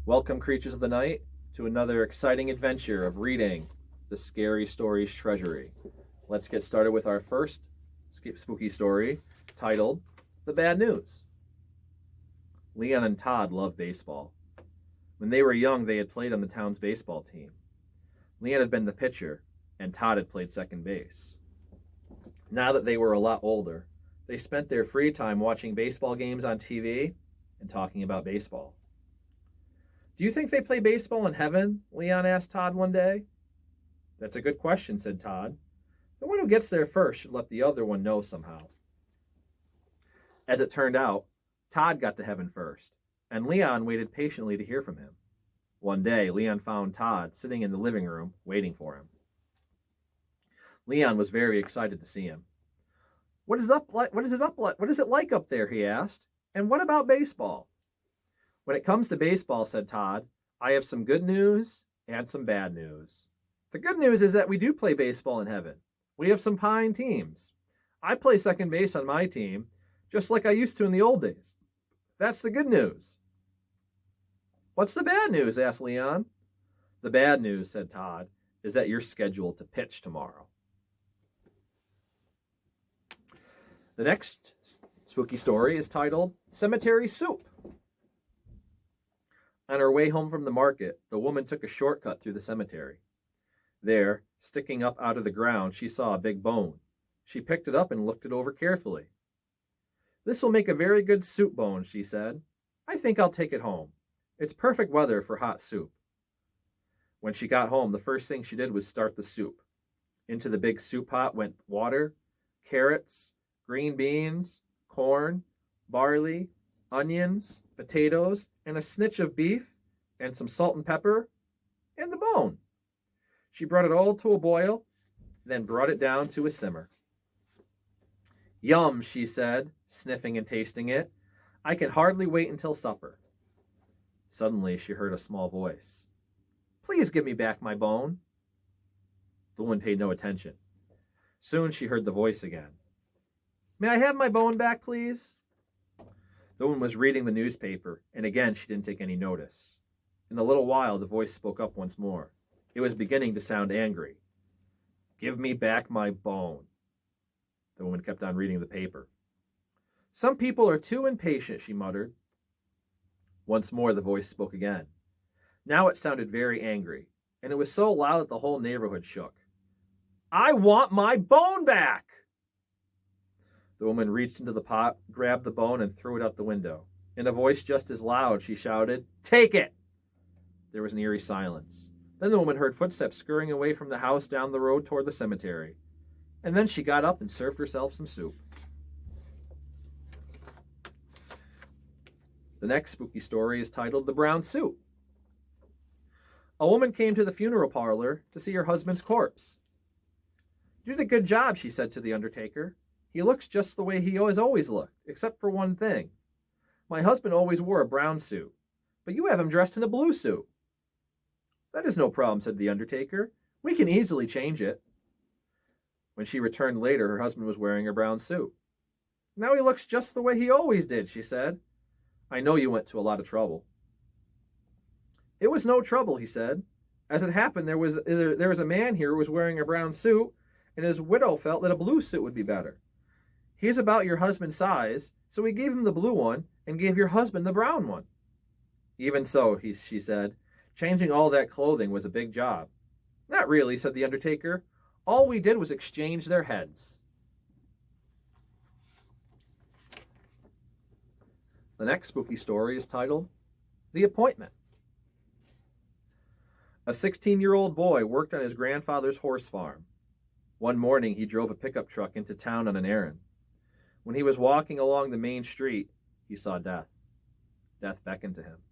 Welcome, creatures of the night, to another exciting adventure of reading the Scary Stories Treasury. Let's get started with our first spooky story, titled The Bad News. Leon and Todd love baseball. When they were young, they had played on the town's baseball team. Leon had been the pitcher, and Todd had played second base. Now that they were a lot older, they spent their free time watching baseball games on TV and talking about baseball. "Do you think they play baseball in heaven?" Leon asked Todd one day. "That's a good question," said Todd. "The one who gets there first should let the other one know somehow." As it turned out, Todd got to heaven first, and Leon waited patiently to hear from him. One day, Leon found Todd sitting in the living room, waiting for him. Leon was very excited to see him. What is it like up there?" he asked. "And what about baseball?" "When it comes to baseball," said Todd, "I have some good news and some bad news. The good news is that we do play baseball in heaven. We have some fine teams. I play second base on my team, just like I used to in the old days. That's the good news." "What's the bad news?" asked Leon. "The bad news," said Todd, "is that you're scheduled to pitch tomorrow." The next spooky story is titled Cemetery Soup. On her way home from the market, the woman took a shortcut through the cemetery. There, sticking up out of the ground, she saw a big bone. She picked it up and looked it over carefully. "This will make a very good soup bone," she said. "I think I'll take it home. It's perfect weather for hot soup." When she got home, the first thing she did was start the soup. Into the big soup pot went water, carrots, green beans, corn, barley, onions, potatoes, and a snitch of beef, and some salt and pepper, and the bone. She brought it all to a boil, then brought it down to a simmer. "Yum," she said, sniffing and tasting it. "I can hardly wait until supper." Suddenly she heard a small voice. "Please give me back my bone." The woman paid no attention. Soon she heard the voice again. "May I have my bone back, please?" The woman was reading the newspaper, and again she didn't take any notice. In a little while, the voice spoke up once more. It was beginning to sound angry. "Give me back my bone." The woman kept on reading the paper. "Some people are too impatient," she muttered. Once more the voice spoke again. Now it sounded very angry, and it was so loud that the whole neighborhood shook. "I want my bone back!" The woman reached into the pot, grabbed the bone, and threw it out the window. In a voice just as loud, she shouted, "Take it!" There was an eerie silence. Then the woman heard footsteps scurrying away from the house down the road toward the cemetery. And then she got up and served herself some soup. The next spooky story is titled The Brown Suit. A woman came to the funeral parlor to see her husband's corpse. "You did a good job," she said to the undertaker. "He looks just the way he has always looked, except for one thing. My husband always wore a brown suit, but you have him dressed in a blue suit." "That is no problem," said the undertaker. "We can easily change it." When she returned later, her husband was wearing a brown suit. "Now he looks just the way he always did," she said. "I know you went to a lot of trouble." "It was no trouble," he said. "As it happened, there was a man here who was wearing a brown suit, and his widow felt that a blue suit would be better. He's about your husband's size, so we gave him the blue one and gave your husband the brown one." "Even so," she said, "changing all that clothing was a big job." "Not really," said the undertaker. "All we did was exchange their heads." The next spooky story is titled The Appointment. A 16-year-old boy worked on his grandfather's horse farm. One morning, he drove a pickup truck into town on an errand. When he was walking along the main street, he saw Death. Death beckoned to him.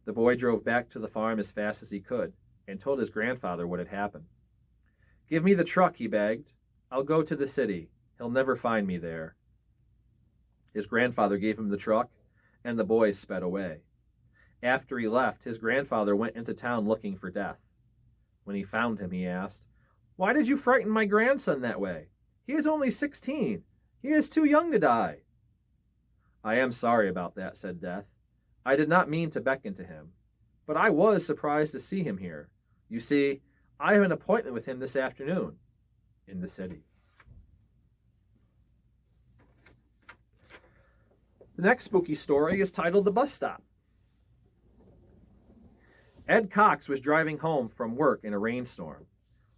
The boy drove back to the farm as fast as he could and told his grandfather what had happened. "Give me the truck," he begged. "I'll go to the city. He'll never find me there." His grandfather gave him the truck, and the boy sped away. After he left, his grandfather went into town looking for Death. When he found him, he asked, "Why did you frighten my grandson that way? He is only 16. He is too young to die." "I am sorry about that," said Death. I did not mean to beckon to him, but I was surprised to see him here. You see, I have an appointment with him this afternoon in the city. The next spooky story is titled The Bus Stop. Ed Cox was driving home from work in a rainstorm.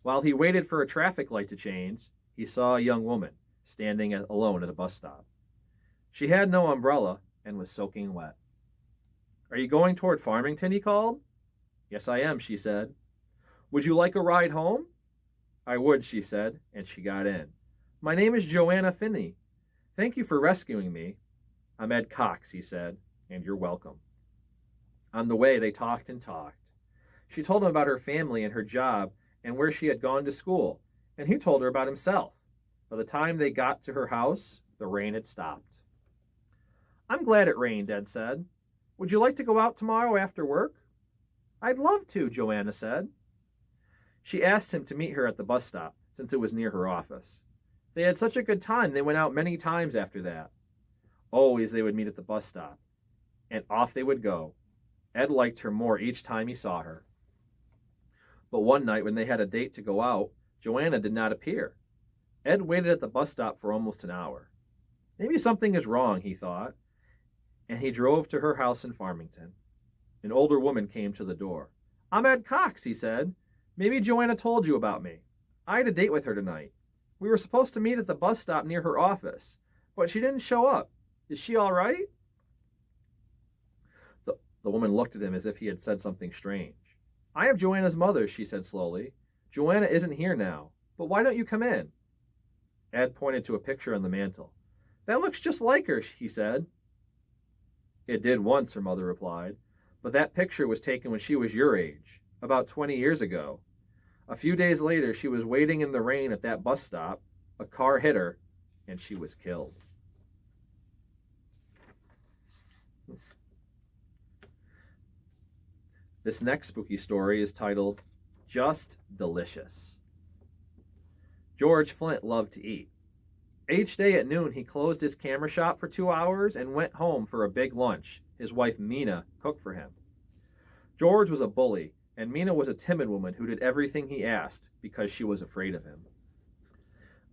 While he waited for a traffic light to change, he saw a young woman standing alone at a bus stop. She had no umbrella and was soaking wet. Are you going toward Farmington? He called. Yes, I am, she said. Would you like a ride home? I would, she said, and she got in. My name is Joanna Finney. Thank you for rescuing me. I'm Ed Cox, he said, and you're welcome. On the way, they talked and talked. She told him about her family and her job and where she had gone to school, and he told her about himself. By the time they got to her house, the rain had stopped. I'm glad it rained, Ed said. Would you like to go out tomorrow after work? I'd love to, Joanna said. She asked him to meet her at the bus stop, since it was near her office. They had such a good time, they went out many times after that. Always they would meet at the bus stop, and off they would go. Ed liked her more each time he saw her. But one night when they had a date to go out, Joanna did not appear. Ed waited at the bus stop for almost an hour. Maybe something is wrong, he thought, and he drove to her house in Farmington. An older woman came to the door. I'm Ed Cox, he said. Maybe Joanna told you about me. I had a date with her tonight. We were supposed to meet at the bus stop near her office, but she didn't show up. Is she all right? The woman looked at him as if he had said something strange. I am Joanna's mother, she said slowly. Joanna isn't here now, but why don't you come in? Ed pointed to a picture on the mantel. That looks just like her, he said. It did once, her mother replied, but that picture was taken when she was your age, about 20 years ago. A few days later, she was waiting in the rain at that bus stop. A car hit her, and she was killed. This next spooky story is titled, Just Delicious. George Flint loved to eat. Each day at noon, he closed his camera shop for 2 hours and went home for a big lunch his wife Mina cooked for him. George was a bully, and Mina was a timid woman who did everything he asked because she was afraid of him.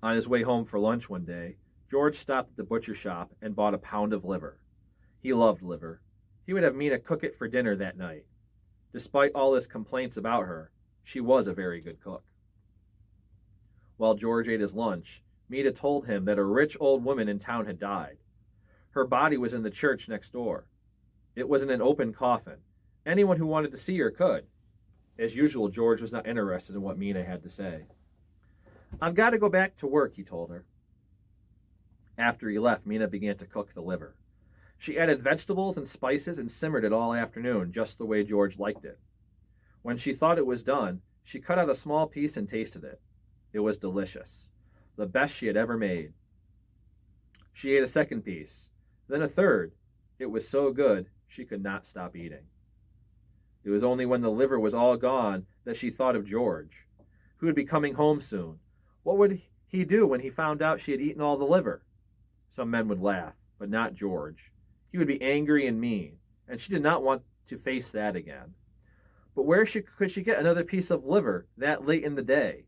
On his way home for lunch one day, George stopped at the butcher shop and bought a pound of liver. He loved liver. He would have Mina cook it for dinner that night. Despite all his complaints about her, she was a very good cook. While George ate his lunch, Mina told him that a rich old woman in town had died. Her body was in the church next door. It was in an open coffin. Anyone who wanted to see her could. As usual, George was not interested in what Mina had to say. I've got to go back to work, he told her. After he left, Mina began to cook the liver. She added vegetables and spices and simmered it all afternoon, just the way George liked it. When she thought it was done, she cut out a small piece and tasted it. It was delicious, the best she had ever made. She ate a second piece, then a third. It was so good, she could not stop eating. It was only when the liver was all gone that she thought of George, who would be coming home soon. What would he do when he found out she had eaten all the liver? Some men would laugh, but not George. He would be angry and mean, and she did not want to face that again. But where could she get another piece of liver that late in the day?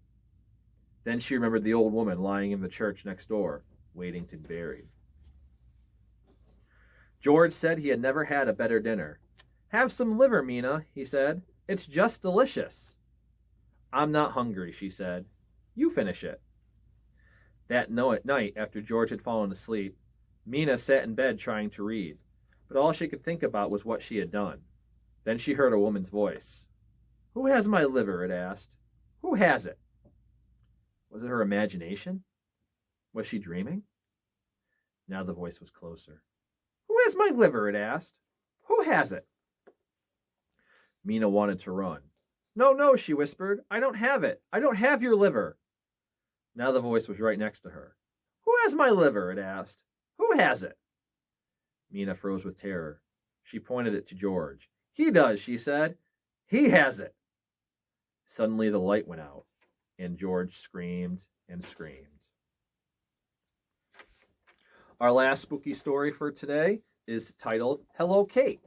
Then she remembered the old woman lying in the church next door, waiting to be buried. George said he had never had a better dinner. Have some liver, Mina, he said. It's just delicious. I'm not hungry, she said. You finish it. That night, after George had fallen asleep, Mina sat in bed trying to read, but all she could think about was what she had done. Then she heard a woman's voice. Who has my liver? It asked. Who has it? Was it her imagination? Was she dreaming? Now the voice was closer. Who has my liver? It asked. Who has it? Mina wanted to run. No, no, she whispered. I don't have it. I don't have your liver. Now the voice was right next to her. Who has my liver? It asked. Who has it? Mina froze with terror. She pointed it to George. He does, she said. He has it. Suddenly the light went out, and George screamed and screamed. Our last spooky story for today is titled Hello, Kate.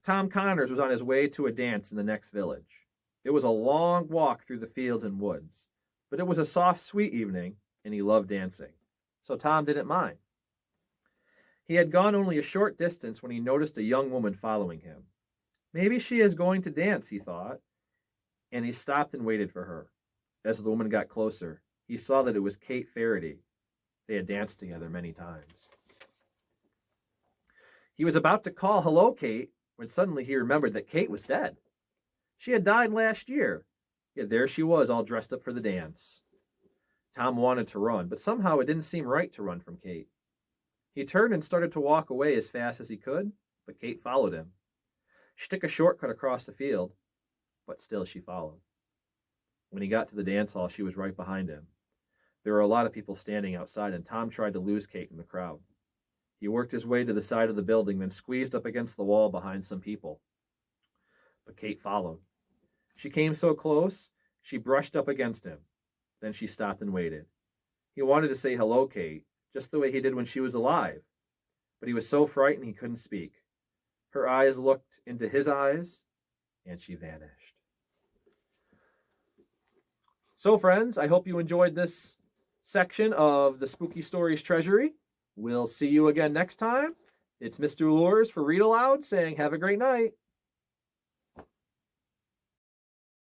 Tom Connors was on his way to a dance in the next village. It was a long walk through the fields and woods, but it was a soft, sweet evening, and he loved dancing. So Tom didn't mind. He had gone only a short distance when he noticed a young woman following him. Maybe she is going to dance, he thought, and he stopped and waited for her. As the woman got closer, he saw that it was Kate Faraday. They had danced together many times. He was about to call, "Hello, Kate," when suddenly he remembered that Kate was dead. She had died last year, yet there she was all dressed up for the dance. Tom wanted to run, but somehow it didn't seem right to run from Kate. He turned and started to walk away as fast as he could, but Kate followed him. She took a shortcut across the field, but still she followed. When he got to the dance hall, she was right behind him. There were a lot of people standing outside, and Tom tried to lose Kate in the crowd. He worked his way to the side of the building, then squeezed up against the wall behind some people. But Kate followed. She came so close, she brushed up against him. Then she stopped and waited. He wanted to say, "Hello, Kate," just the way he did when she was alive. But he was so frightened he couldn't speak. Her eyes looked into his eyes, and she vanished. So, friends, I hope you enjoyed this section of the Spooky Stories Treasury. We'll see you again next time. It's Mr. Lures for Read Aloud saying have a great night.